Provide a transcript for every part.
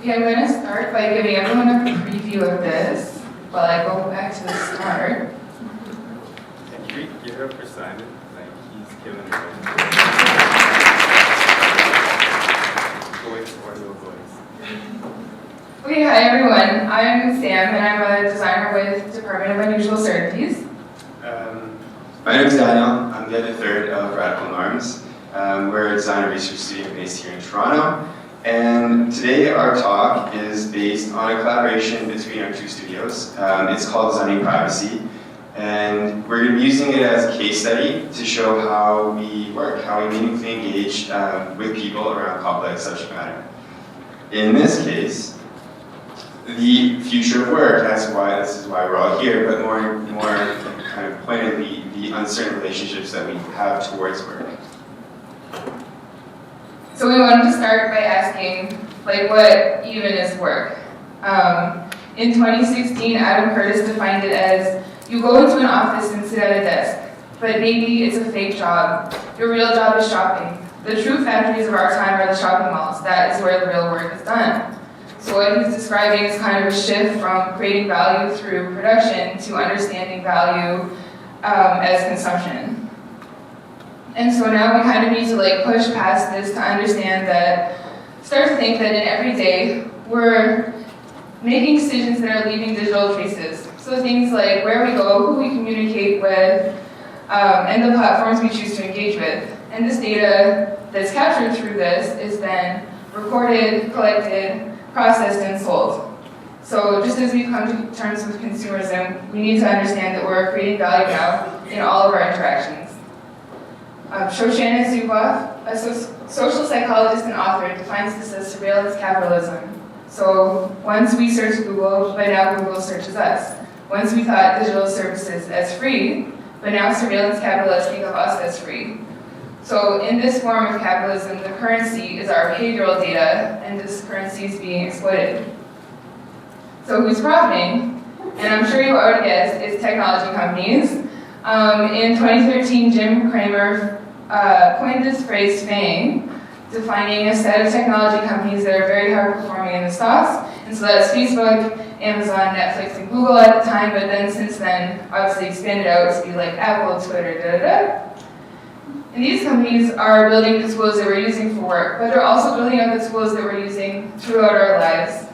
Okay, I'm going to start by giving everyone a preview of this while I go back to the start. And you give it up for Simon, like he's killing it. Voice, audio, voice. Okay, hi everyone. I'm Sam and I'm a designer with Department of Unusual Certainties. My name is Daniel. I'm the other third of Radical Norms. We're a design and research studio based here in Toronto. And today our talk is based on a collaboration between our two studios. It's called Designing Privacy. And we're going to be using it as a case study to show how we work, how we meaningfully engage with people around complex subject matter. In this case, the future of work, this is why we're all here, but more kind of pointedly, the uncertain relationships that we have towards work. So we wanted to start by asking, what even is work? In 2016, Adam Curtis defined it as, you go into an office and sit at a desk, but maybe it's a fake job. Your real job is shopping. The true factories of our time are the shopping malls. That is where the real work is done. So what he's describing is kind of a shift from creating value through production to understanding value as consumption. And so now we kind of need to push past this to understand start to think that in every day, we're making decisions that are leaving digital traces. So things like where we go, who we communicate with, and the platforms we choose to engage with. And this data that's captured through this is then recorded, collected, processed, and sold. So just as we've come to terms with consumerism, we need to understand that we're creating value now in all of our interactions. Shoshana Zuboff, a social psychologist and author, defines this as surveillance capitalism. So once we search Google, but now Google searches us. Once we thought digital services as free, but now surveillance capitalists think of us as free. So in this form of capitalism, the currency is our behavioral data, and this currency is being exploited. So who's profiting? And I'm sure you already guessed, it's technology companies. In 2013, Jim Cramer coined this phrase FANG, defining a set of technology companies that are very high performing in the stocks. And so that's Facebook, Amazon, Netflix, and Google at the time, but then since then, obviously expanded out to be like Apple, Twitter, And these companies are building the tools that we're using for work, but they're also building out the tools that we're using throughout our lives.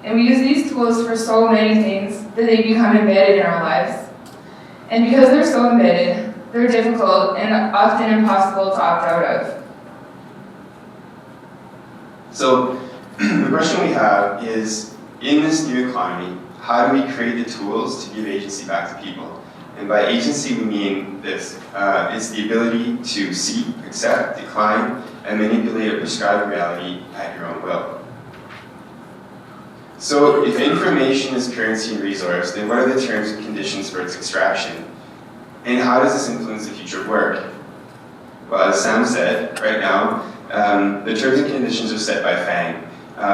And we use these tools for so many things that they become embedded in our lives. And because they're so embedded, they're difficult and often impossible to opt out of. So the question we have is, in this new economy, how do we create the tools to give agency back to people? And by agency, we mean this. It's the ability to seek, accept, decline, and manipulate a prescribed reality at your own will. So if information is currency and resource, then what are the terms and conditions for its extraction? And how does this influence the future of work? Well, as Sam said, right now, the terms and conditions are set by FANG,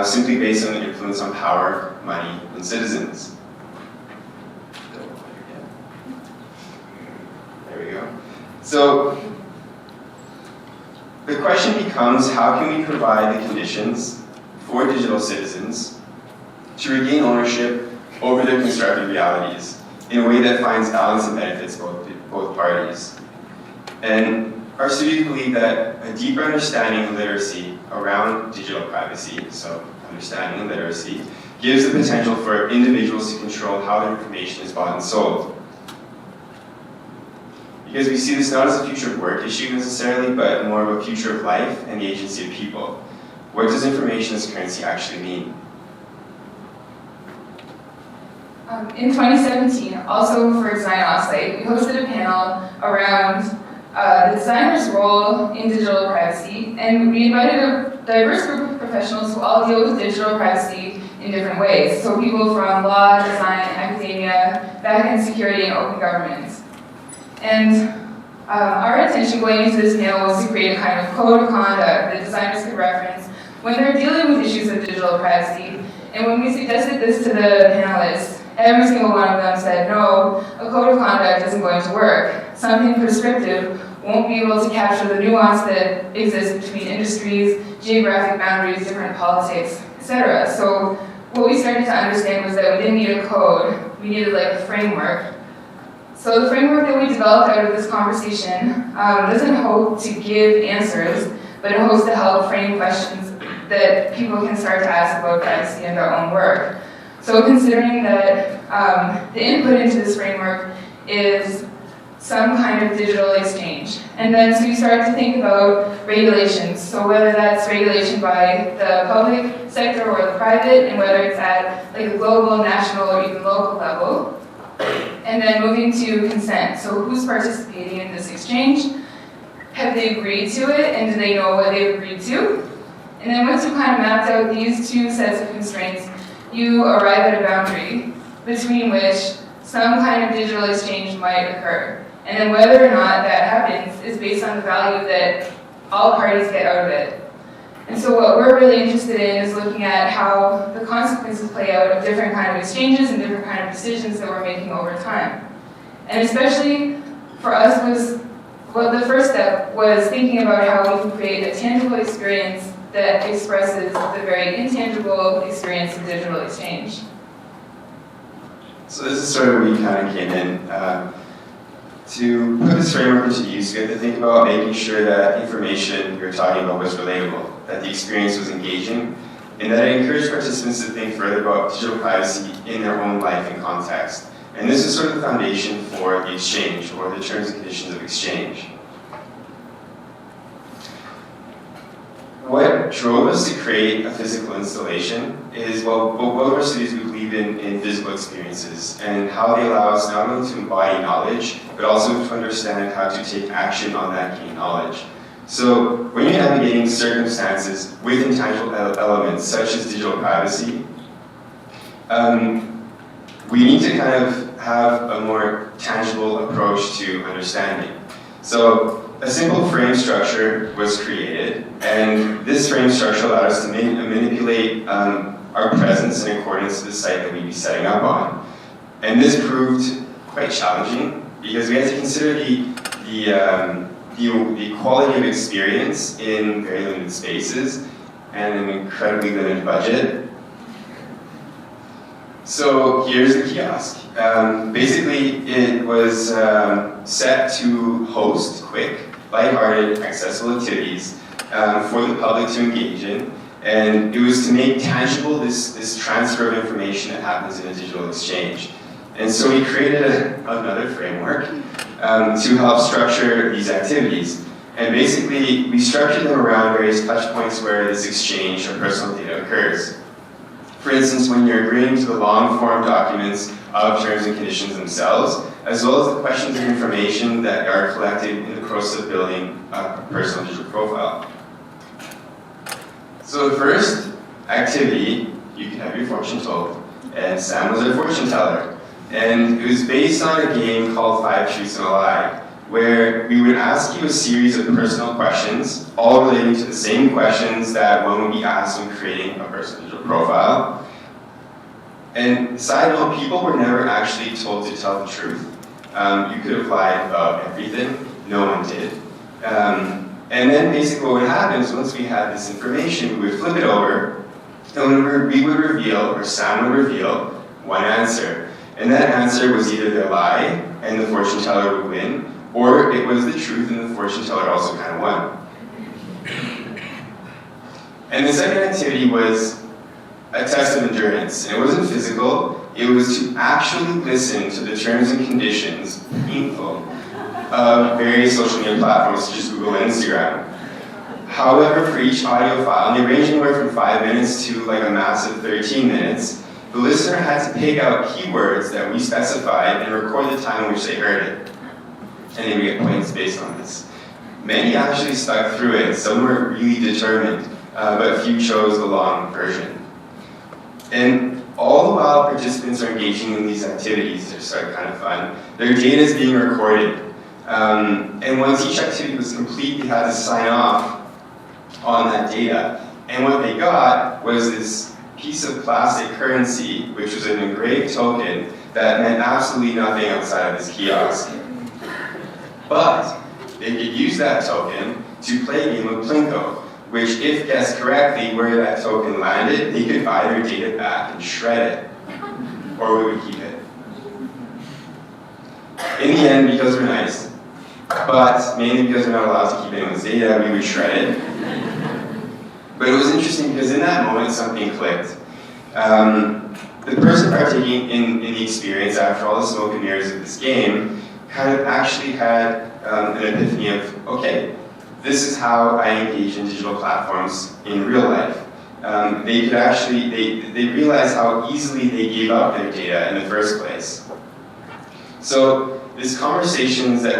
simply based on the influence on power, money, and citizens. There we go. So the question becomes, how can we provide the conditions for digital citizens to regain ownership over their constructed realities in a way that finds balance and benefits both parties? And our studios believe that a deeper understanding of literacy around digital privacy, so understanding and literacy, gives the potential for individuals to control how their information is bought and sold. Because we see this not as a future of work issue necessarily, but more of a future of life and the agency of people. What does information as currency actually mean? In 2017, also for Design Offsite, we hosted a panel around the designer's role in digital privacy, and we invited a diverse group of professionals who all deal with digital privacy in different ways. So people from law, design, academia, back-end security, and open governance. And our intention going into this panel was to create a kind of code of conduct that designers could reference when they're dealing with issues of digital privacy. And when we suggested this to the panelists, every single one of them said, no, a code of conduct isn't going to work. Something prescriptive won't be able to capture the nuance that exists between industries, geographic boundaries, different politics, etc. So what we started to understand was that we didn't need a code, we needed like a framework. So the framework that we developed out of this conversation doesn't hope to give answers, but it hopes to help frame questions that people can start to ask about privacy in their own work. So considering that the input into this framework is some kind of digital exchange. And then so you start to think about regulations. So whether that's regulation by the public sector or the private, and whether it's at like a global, national, or even local level. And then moving to consent. So who's participating in this exchange? Have they agreed to it, and do they know what they've agreed to? And then once you kind of mapped out these two sets of constraints, you arrive at a boundary between which some kind of digital exchange might occur. And then whether or not that happens is based on the value that all parties get out of it. And so what we're really interested in is looking at how the consequences play out of different kind of exchanges and different kind of decisions that we're making over time. And especially for us the first step was thinking about how we can create a tangible experience that expresses the very intangible experience of digital exchange. So this is sort of where we kind of came in. To put this framework into use, you have to think about making sure that information you're talking about was relatable, that the experience was engaging, and that it encouraged participants to think further about digital privacy in their own life and context. And this is sort of the foundation for the exchange, or the terms and conditions of exchange. What drove us to create a physical installation is, well, both of our studies we believe in physical experiences and how they allow us not only to embody knowledge, but also to understand how to take action on that gained knowledge. So when you're navigating circumstances with intangible elements such as digital privacy, we need to kind of have a more tangible approach to understanding. So a simple frame structure was created, and this frame structure allowed us to manipulate our presence in accordance to the site that we'd be setting up on. And this proved quite challenging because we had to consider the quality of experience in very limited spaces and an incredibly limited budget. So here's the kiosk. Basically, it was set to host quick, lighthearted, accessible activities for the public to engage in, and it was to make tangible this transfer of information that happens in a digital exchange. And so we created another framework to help structure these activities. And basically, we structured them around various touch points where this exchange of personal data occurs. For instance, when you're agreeing to the long-form documents of terms and conditions themselves, as well as the questions and information that are collected in the process of building a personal digital profile. So the first activity, you can have your fortune told, and Sam was our fortune teller. And it was based on a game called 5 Truths and a Lie, where we would ask you a series of personal questions, all relating to the same questions that one would be asked when creating a personal digital profile. And side note, people were never actually told to tell the truth. You could have lied about everything, no one did. And then basically what would happen is once we had this information, we would flip it over, and we would reveal, or Sam would reveal, one answer. And that answer was either the lie, and the fortune teller would win, or it was the truth, and the fortune teller also kind of won. And the second activity was a test of endurance. And it wasn't physical, it was to actually listen to the terms and conditions, painful, of various social media platforms such as Google and Instagram. However, for each audio file, and they range anywhere from 5 minutes to like a massive 13 minutes, the listener had to pick out keywords that we specified and record the time in which they heard it. And they would get points based on this. Many actually stuck through it, some were really determined, but few chose the long version. And all the while participants are engaging in these activities, which are kind of fun, their data is being recorded. And once each activity was complete, they had to sign off on that data. And what they got was this piece of plastic currency, which was an engraved token that meant absolutely nothing outside of this kiosk. But they could use that token to play a game of Plinko. which, if guessed correctly where that token landed, they could buy their data back and shred it, or we would keep it. In the end, because we're nice, but mainly because we're not allowed to keep anyone's data, we would shred it. But it was interesting because in that moment, something clicked. The person partaking in the experience, after all the smoke and mirrors of this game, kind of actually had an epiphany of, okay, this is how I engage in digital platforms in real life. They could actually, they realized how easily they gave up their data in the first place. So the conversations we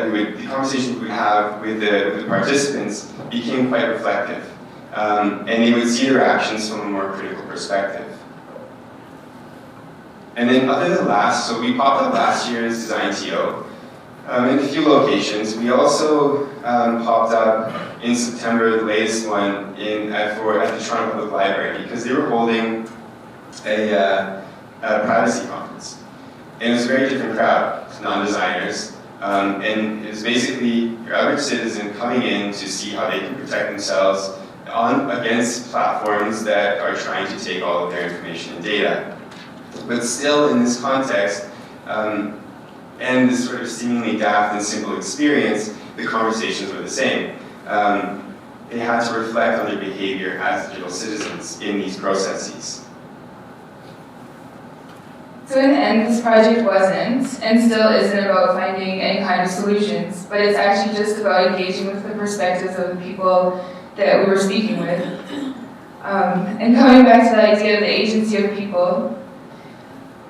would have with the participants became quite reflective. And they would see their actions from a more critical perspective. And then other than last, so we popped up last year's Design TO in a few locations. We also popped up in September, the latest one, at the Toronto Public Library, because they were holding a privacy conference. And it was a very different crowd, non-designers. And it was basically your average citizen coming in to see how they can protect themselves against platforms that are trying to take all of their information and data. But still, in this context, and this sort of seemingly daft and simple experience, the conversations were the same. They had to reflect on their behavior as digital citizens in these processes. So in the end, this project wasn't, and still isn't, about finding any kind of solutions, but it's actually just about engaging with the perspectives of the people that we were speaking with. And coming back to the idea of the agency of people,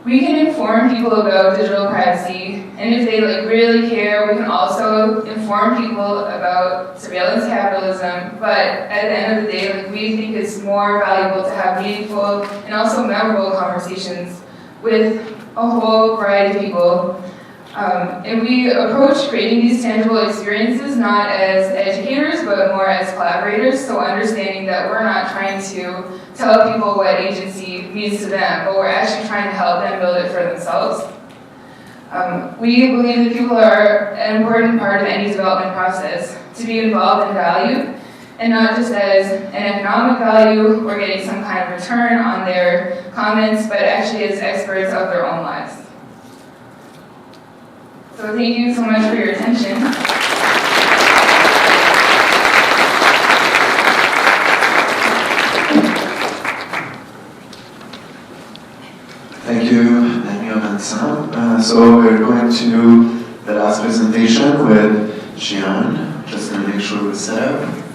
we can inform people about digital privacy, and if they really care, we can also inform people about surveillance capitalism, but at the end of the day, we think it's more valuable to have meaningful and also memorable conversations with a whole variety of people. And we approach creating these tangible experiences not as educators, but more as collaborators, so understanding that we're not trying to tell people what agency means to them, but we're actually trying to help them build it for themselves. We believe that people are an important part of any development process, to be involved in value, and not just as an economic value or getting some kind of return on their comments, but actually as experts of their own lives. So thank you so much for your attention. Thank you, Daniel and Sam. So we're going to do the last presentation with Jian. Just to make sure we're set up.